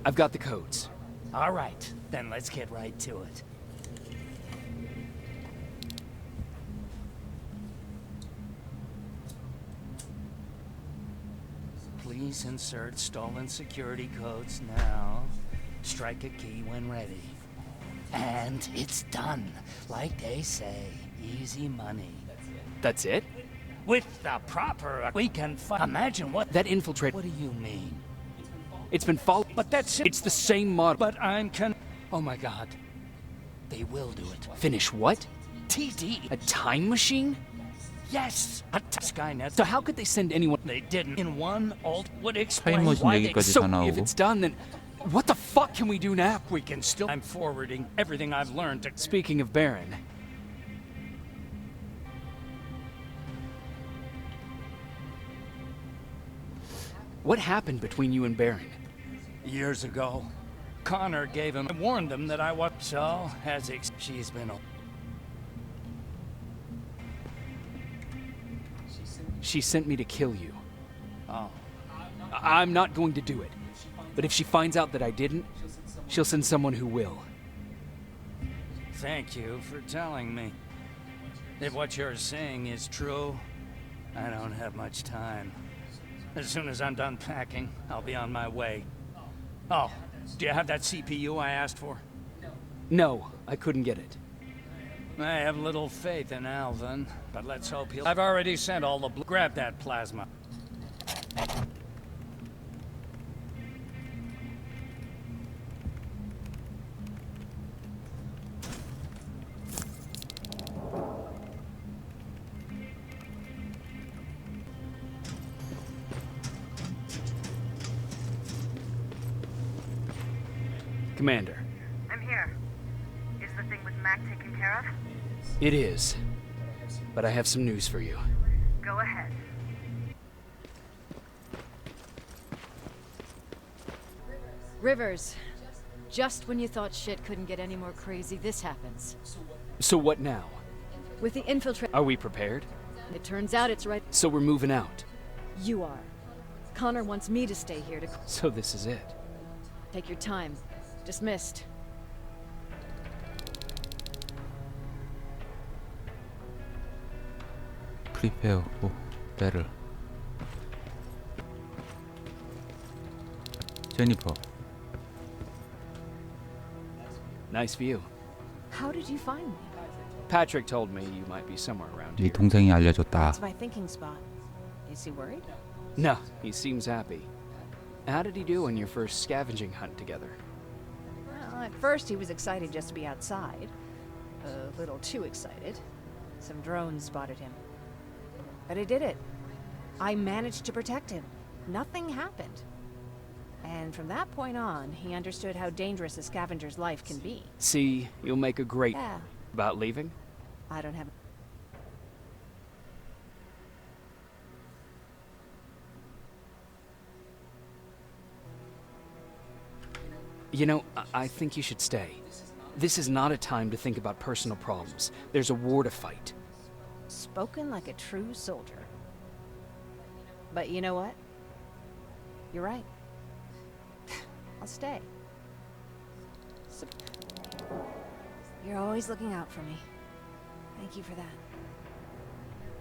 I've got the codes. All right, then let's get right to it. Please insert stolen security codes now. Strike a key when ready. And it's done. Like they say, easy money. That's it? With the proper, we can imagine what That infiltrate. What do you mean? It's been followed. But that's It's the same model. But I'm Oh my God. They will do it. Finish what? TD. A time machine? Yes. A Skynet. So how could they send anyone? They didn't. In one alt would explain 타임머신 why they. 얘기까지 So 다 if 나오고. it's done, then what the fuck can we do now? We can still. I'm forwarding everything I've learned to. Speaking of Baron, what happened between you and Baron? Years ago, Connor gave him. I warned him that I was. So has she's been. She sent me to kill you. Oh. I'm not going to do it. But if she finds out that I didn't, she'll send someone who will. Thank you for telling me. If what you're saying is true, I don't have much time. As soon as I'm done packing, I'll be on my way. Oh, do you have that CPU I asked for? No, I couldn't get it. I have little faith in Alvin, but let's hope he'll... I've already sent all the... Grab that plasma. Commander. I'm here. Is the thing with Mac taken care of? It is. But I have some news for you. Go ahead. Rivers. Just when you thought shit couldn't get any more crazy, this happens. So what now? With the infiltrate, Are we prepared? it turns out it's right. So we're moving out. You are. Connor wants me to stay here to So this is it. take your time. Dismissed. 프리페어 오 배를. 제니퍼. Nice view. How did you find me? Patrick told me you might be somewhere around 네 here. 동생이 알려줬다. It's my thinking spot. Is he worried? No, he seems happy. How did he do in your first scavenging hunt together? Well, at first he was excited just to be outside. A little too excited. Some drones spotted him. But I did it. I managed to protect him. Nothing happened. And from that point on, he understood how dangerous a scavenger's life can be. See, you'll make a great... Yeah, About leaving? I don't have... You know, I think you should stay. This is not a time to think about personal problems. There's a war to fight. Spoken like a true soldier. But you know what? You're right. I'll stay. You're always looking out for me. Thank you for that.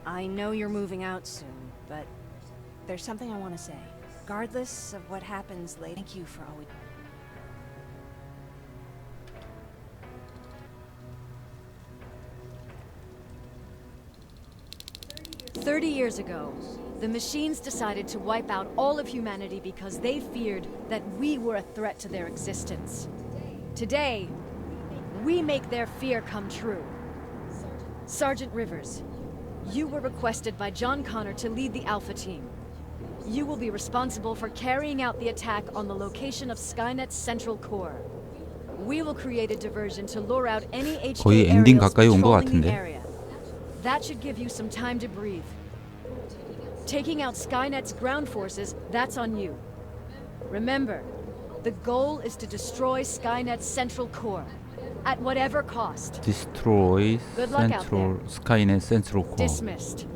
I know you're moving out soon, but there's something I want to say. Regardless of what happens later, thank you for always... 30 years ago, the machines decided to wipe out all of humanity because they feared that we were a threat to their existence. Today, we make their fear come true. Sergeant Rivers, you were requested by John Connor to lead the Alpha team. You will be responsible for carrying out the attack on the location of Skynet's central core. We will create a diversion to lure out any HQ 거의 엔딩 aerials 가까이 온 것 patrolling the 같은데. area. That should give you some time to breathe. Taking out Skynet's ground forces, that's on you. Remember, the goal is to destroy Skynet's central core, at whatever cost. Destroy Good luck out Central Skynet Central Core. Dismissed.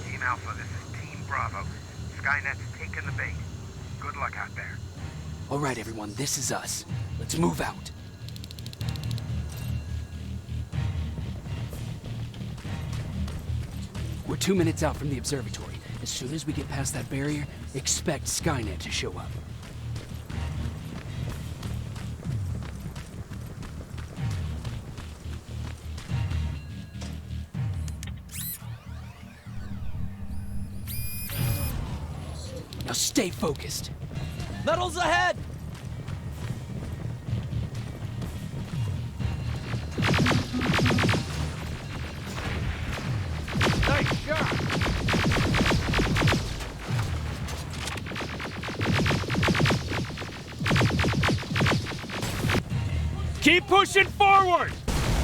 Team Team Alpha, this is Team Bravo. Skynet's taken the bait. Good luck out there. All right, everyone, this is us. Let's move out. We're 2 minutes out from the observatory. As soon as we get past that barrier, expect Skynet to show up. Now stay focused. Metals ahead! Nice shot! Keep pushing forward!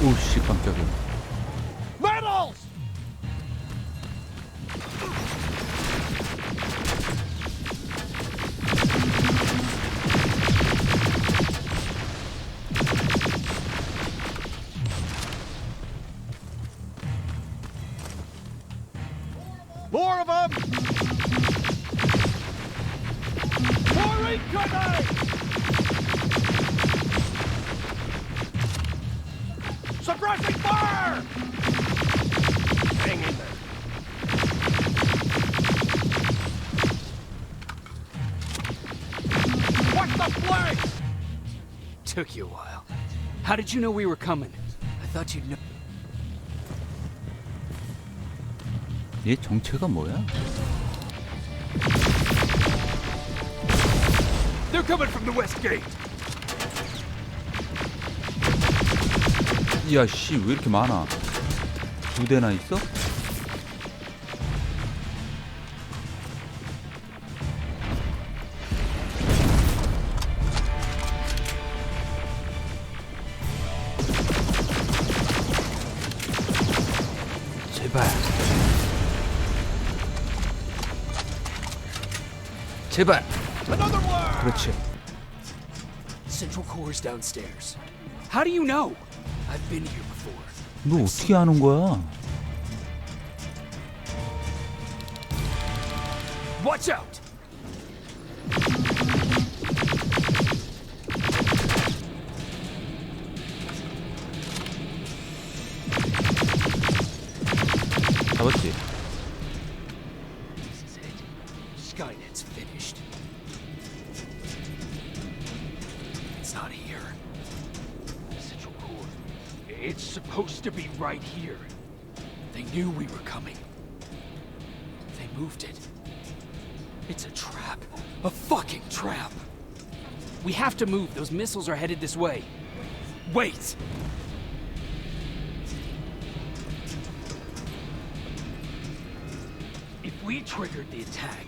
오씨 깜짝이야. Metals! More of them! More incoming! Suppressing fire! Hang in there. Watch the flank! Took you a while. How did you know we were coming? I thought you'd know. 얘 정체가 뭐야? They're coming from the west gate. 야, 씨, 왜 이렇게 많아? 2대나 있어? 제발. 제발. Another one! 그렇지. Central core's downstairs. How do you know? I've been here before. 너 어떻게 아는 거야? Watch out! 잡았지? This is it. Skynet's finished. It's not here. Central core. It's supposed to be right here. They knew we were coming. They moved it. It's a trap. A fucking trap. We have to move. Those missiles are headed this way. Wait! If we triggered the attack,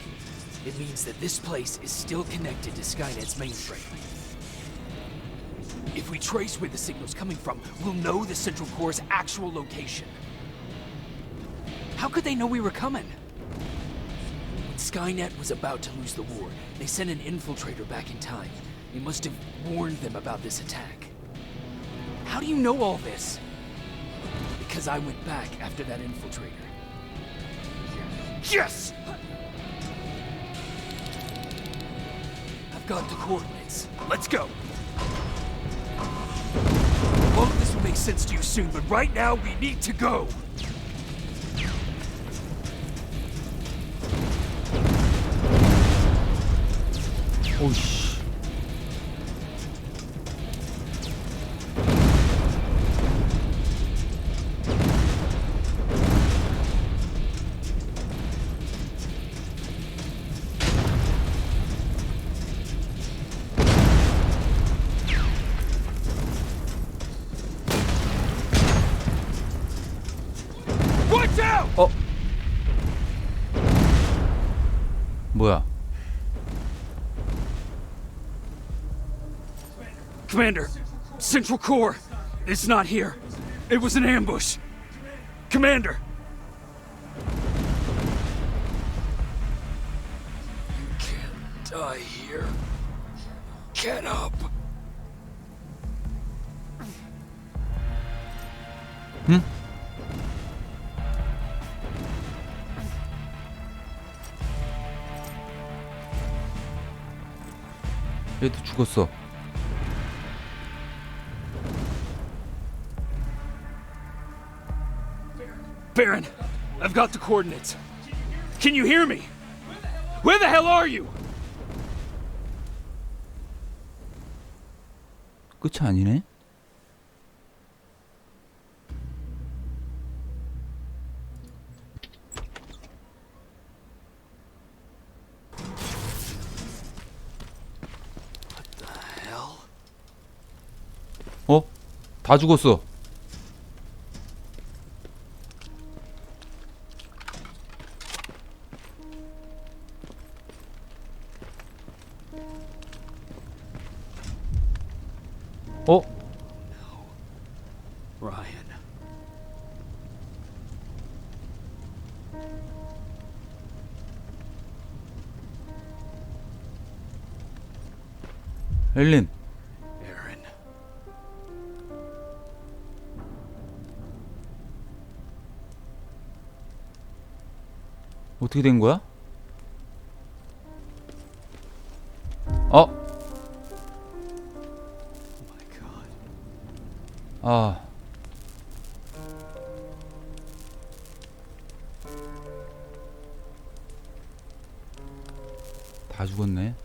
it means that this place is still connected to Skynet's mainframe. If we trace where the signal's coming from, we'll know the Central Core's actual location. How could they know we were coming? When Skynet was about to lose the war, they sent an infiltrator back in time. He must have warned them about this attack. How do you know all this? Because I went back after that infiltrator. Yes! I've got the coordinates. Let's go. All of this will make sense to you soon, but right now we need to go. 오이씨. Watch out! 어? 뭐야? Commander, Central Core, it's not here. It was an ambush. Commander! You can't die here. Get up! 얘도 죽었어. Baron, I've got the coordinates. Can you hear me? Where the hell are you? 끝이 아니네. 어? 다 죽었어. 어? Ryan. 엘린. Aaron. 어떻게 된 거야? 어? My God. 아. 다 죽었네.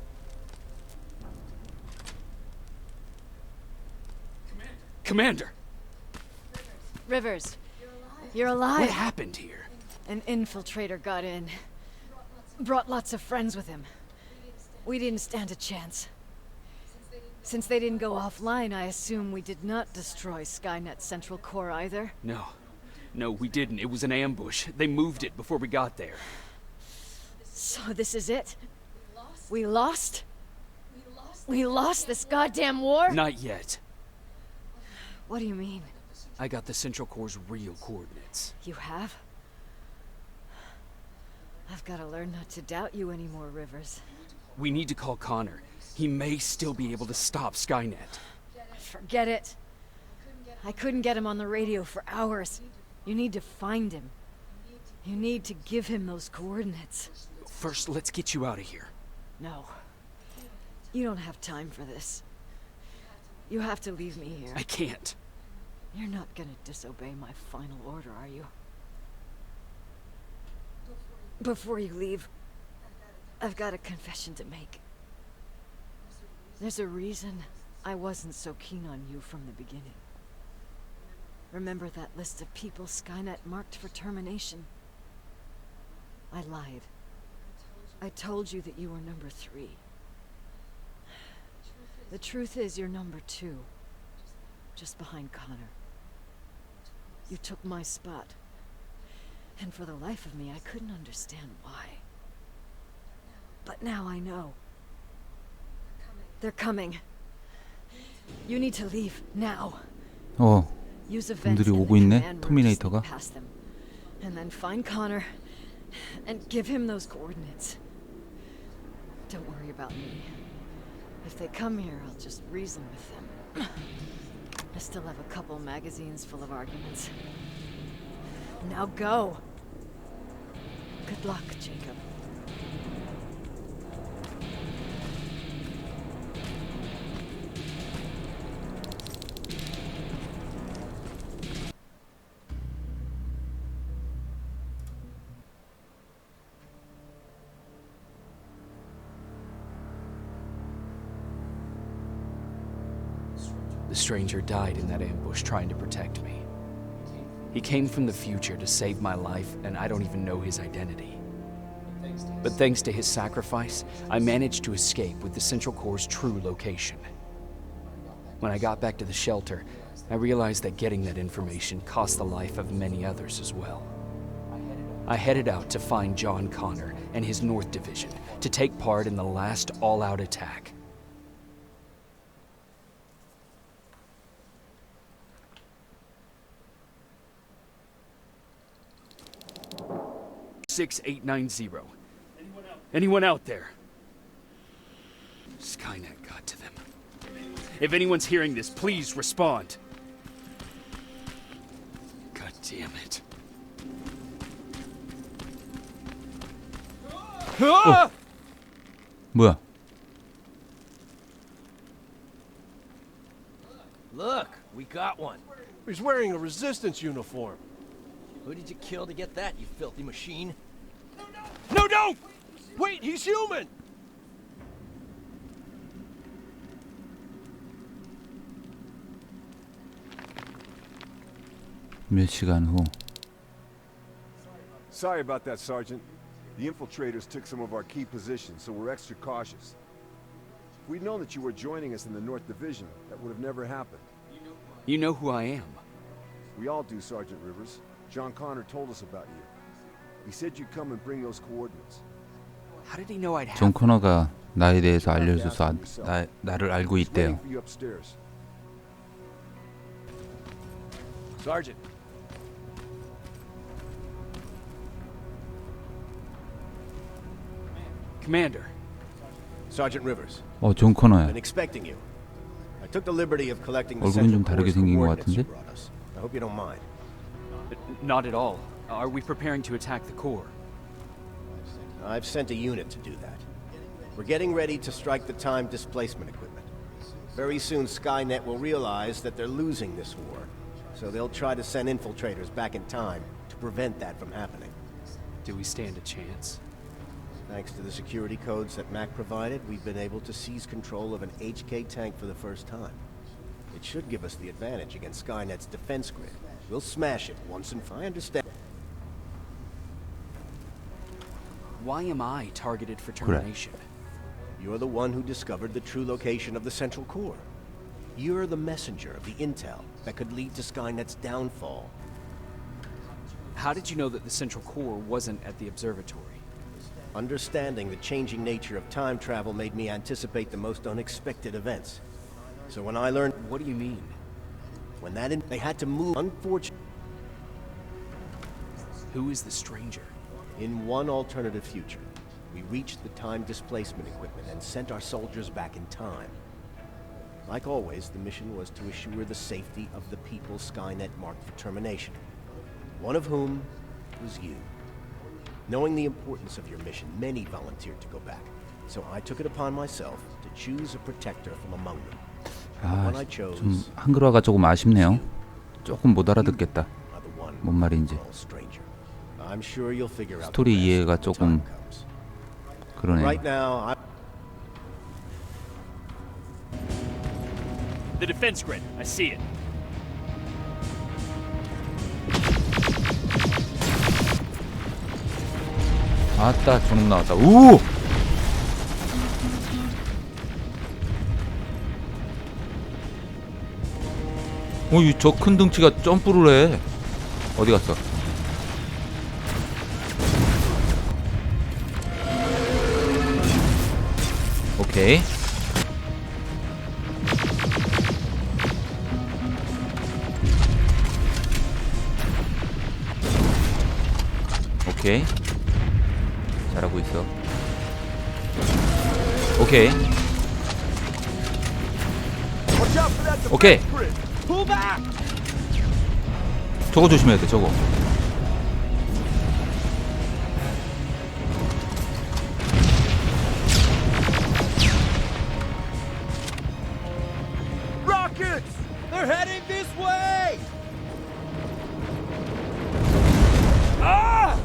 Commander, Rivers, you're what alive. happened here? An infiltrator got in. Brought lots of friends with him. We didn't stand a chance. Since they didn't go offline, I assume we did not destroy Skynet's central core either. No, we didn't. It was an ambush. They moved it before we got there. So this is it? We lost? We lost this goddamn war? Not yet. What do you mean? I got the Central Core's real coordinates. You have? I've got to learn not to doubt you anymore, Rivers. We need to call Connor. He may still be able to stop Skynet. Forget it. I couldn't get him on the radio for hours. You need to find him. You need to give him those coordinates. First, let's get you out of here. No. You don't have time for this. You have to leave me here. I can't. You're not gonna disobey my final order, are you? Before you leave, I've got a confession to make. There's a reason I wasn't so keen on you from the beginning. Remember that list of people Skynet marked for termination? I lied. I told you that you were number 3. The truth is you're number 2. Just behind Connor. You took my spot. And for the life of me, I couldn't understand why. But now I know. They're coming. You need to leave now. 어. Use a vent 놈들이 in the 오고 있네. command room to sneak 터미네이터가. past them. And then find Connor and give him those coordinates. Don't worry about me. If they come here, I'll just reason with them. I still have a couple magazines full of arguments. Now go. Good luck, Jacob. The stranger died in that ambush trying to protect me. He came from the future to save my life, and I don't even know his identity. But thanks to his sacrifice, I managed to escape with the Central Core's true location. When I got back to the shelter, I realized that getting that information cost the life of many others as well. I headed out to find John Connor and his North Division to take part in the last all-out attack. 6890. Anyone out there? Skynet got to them. If anyone's hearing this, please respond. God damn it. 뭐야? We got one. He's wearing a resistance uniform. Who did you kill to get that, you filthy machine? No, don't! Wait, he's human! 몇 시간 후. Sorry about that, Sergeant. The infiltrators took some of our key positions, so we're extra cautious. If we'd known that you were joining us in the North Division, that would have never happened. You know who I am. We all do, Sergeant Rivers. John Connor told us about you. He said you'd come and bring those coordinates. How did he know I'd 존 have? 커너가 나에 대해서 알려줘서 나를 알고 He's waiting 있대요. for you upstairs. Sergeant. Commander. Sergeant Rivers. 존 커너야. Been expecting you. I took the liberty of collecting the 얼굴은 central 좀 다르게 course 생긴 것 coordinates you 같은데? brought us. I hope you don't mind. Not at all. Are we preparing to attack the core? I've sent a unit to do that. We're getting ready to strike the time displacement equipment. Very soon Skynet will realize that they're losing this war, so they'll try to send infiltrators back in time to prevent that from happening. Do we stand a chance? Thanks to the security codes that Mac provided, we've been able to seize control of an HK tank for the first time. It should give us the advantage against Skynet's defense grid. We'll smash it once and for all. I understand. Why am I targeted for termination? You're the one who discovered the true location of the Central Core. You're the messenger of the intel that could lead to Skynet's downfall. How did you know that the Central Core wasn't at the observatory? Understanding the changing nature of time travel made me anticipate the most unexpected events. So when I learned... What do you mean? When they had to move... Unfortunately... Who is the stranger? In one alternative future, we reached the time displacement equipment and sent our soldiers back in time. Like always, the mission was to assure the safety of the people Skynet marked for termination. One of whom was you. Knowing the importance of your mission, many volunteered to go back. So I took it upon myself to choose a protector from among them. The one I chose 좀 한글화가 조금 아쉽네요. 조금 못 알아듣겠다. are the one 뭔 말인지. we're all stranger. I'm sure you'll figure out 스토리 the rest 이해가 when the 조금 time comes. 그러네요. Right now, I... The defense grid. I see it. 아따, 저놈 나왔다. 우! 저 큰 덩치가 점프를 해. 어디 갔어? 오케이. 오케이. 잘하고 있어. 오케이. 오케이. 저거 조심해야 돼, 저거. Rockets! They're heading this way! Ah!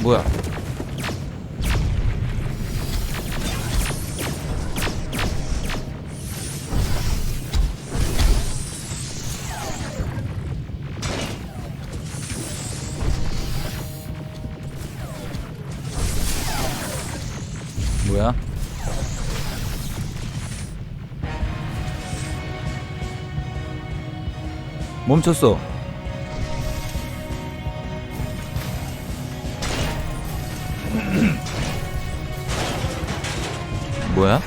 뭐야? 뭐야? 멈췄어. 뭐야?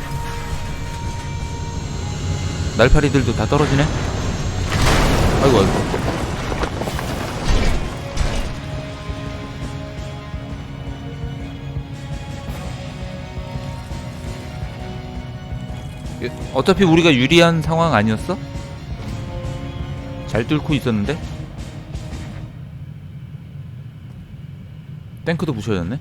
날파리들도 다 떨어지네? 아이고 아이고. 어차피 우리가 유리한 상황 아니었어? 잘 뚫고 있었는데? 탱크도 부셔졌네?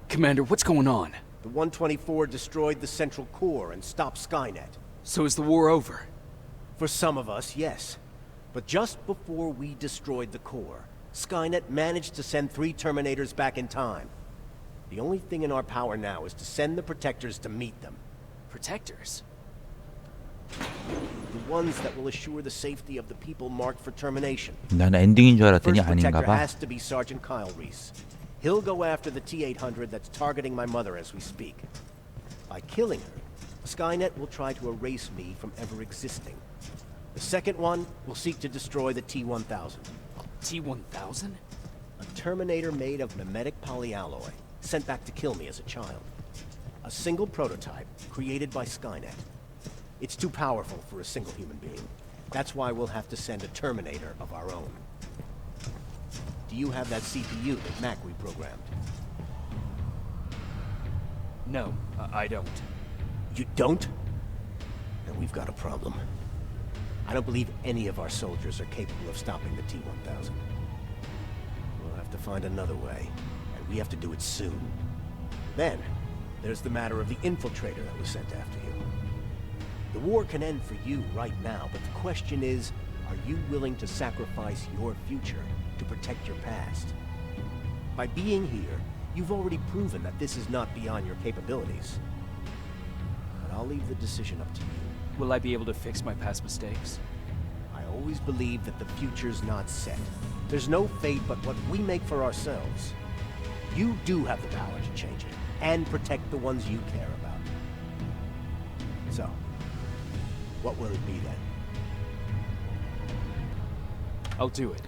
Commander, what's going on? The 124 destroyed the central core and stopped Skynet. So is the war over? For some of us, yes. But just before we destroyed the core, Skynet managed to send 3 Terminators back in time. The only thing in our power now is to send the Protectors to meet them. Protectors? The ones that will assure the safety of the people marked for termination. 난 엔딩인 줄 알았더니 First 아닌가 Protector 봐. has to be Sergeant Kyle Reese. He'll go after the T-800 that's targeting my mother as we speak. By killing her, Skynet will try to erase me from ever existing. The second one will seek to destroy the T-1000. T-1000? A Terminator made of mimetic polyalloy, sent back to kill me as a child. A single prototype, created by Skynet. It's too powerful for a single human being. That's why we'll have to send a Terminator of our own. Do you have that CPU that Mac reprogrammed? No, I don't. You don't? Then we've got a problem. I don't believe any of our soldiers are capable of stopping the T-1000. We'll have to find another way, and we have to do it soon. Then, there's the matter of the infiltrator that was sent after you. The war can end for you right now, but the question is, are you willing to sacrifice your future to protect your past? By being here, you've already proven that this is not beyond your capabilities. But I'll leave the decision up to you. Will I be able to fix my past mistakes? I always believe that the future's not set. There's no fate but what we make for ourselves. You do have the power to change it, and protect the ones you care about. So, what will it be then? I'll do it.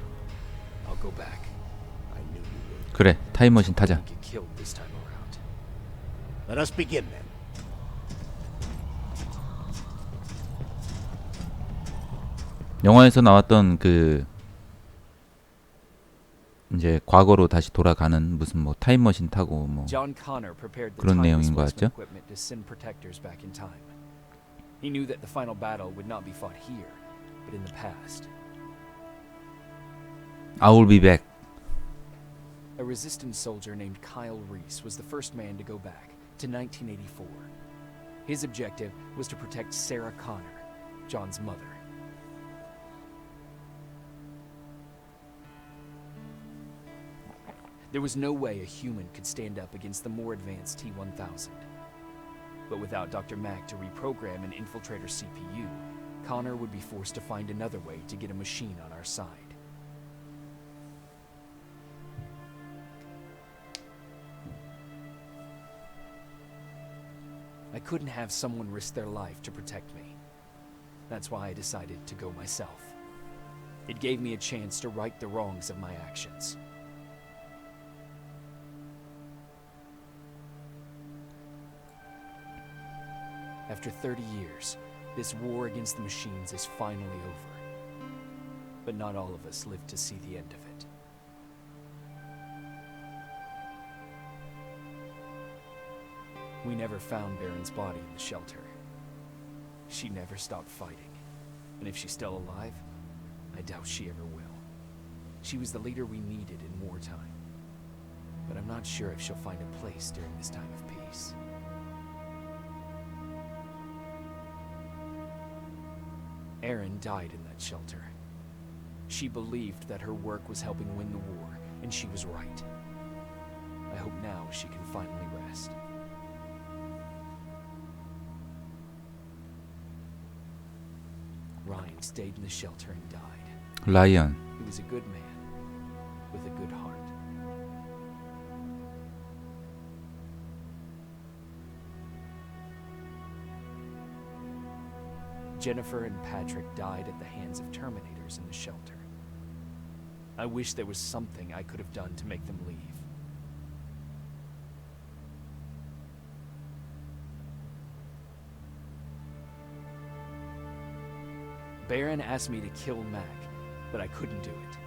I'll go back. I knew you would. 그래, 타임머신 타자. I'll get killed this time around. Let us begin then. 영화에서 나왔던 그 이제 과거로 다시 돌아가는 무슨 뭐 타임머신 타고 뭐 John Connor prepared the 그런 time 내용인 것 displacement 같죠? equipment to send protectors back in time. He knew that the final battle would not be fought here, but in the past. I will be back. A resistance soldier named Kyle Reese was the first man to go back to 1984. His objective was to protect Sarah Connor, John's mother. There was no way a human could stand up against the more advanced T-1000. But without Dr. Mack to reprogram an infiltrator CPU, Connor would be forced to find another way to get a machine on our side. I couldn't have someone risk their life to protect me. That's why I decided to go myself. It gave me a chance to right the wrongs of my actions. After 30 years, this war against the machines is finally over. But not all of us lived to see the end of it. We never found Baron's body in the shelter. She never stopped fighting. And if she's still alive, I doubt she ever will. She was the leader we needed in wartime. But I'm not sure if she'll find a place during this time of peace. Erin died in that shelter. She believed that her work was helping win the war, and she was right. I hope now she can finally rest. Ryan stayed in the shelter and died. 라이언. He was a good man, with a good heart. Jennifer and Patrick died at the hands of Terminators in the shelter. I wish there was something I could have done to make them leave. Baron asked me to kill Mac, but I couldn't do it.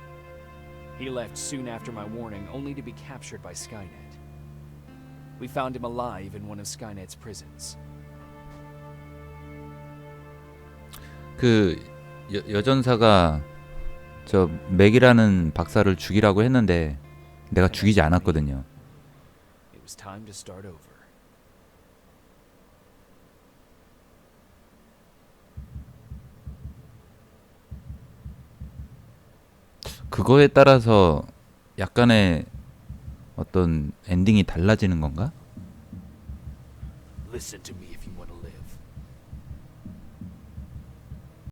He left soon after my warning, only to be captured by Skynet. We found him alive in one of Skynet's prisons. 그 여전사가 저 맥이라는 박사를 죽이라고 했는데 내가 죽이지 않았거든요. It was time to start over. 그거에 따라서 약간의 어떤 엔딩이 달라지는 건가? Listen to me if you want to live.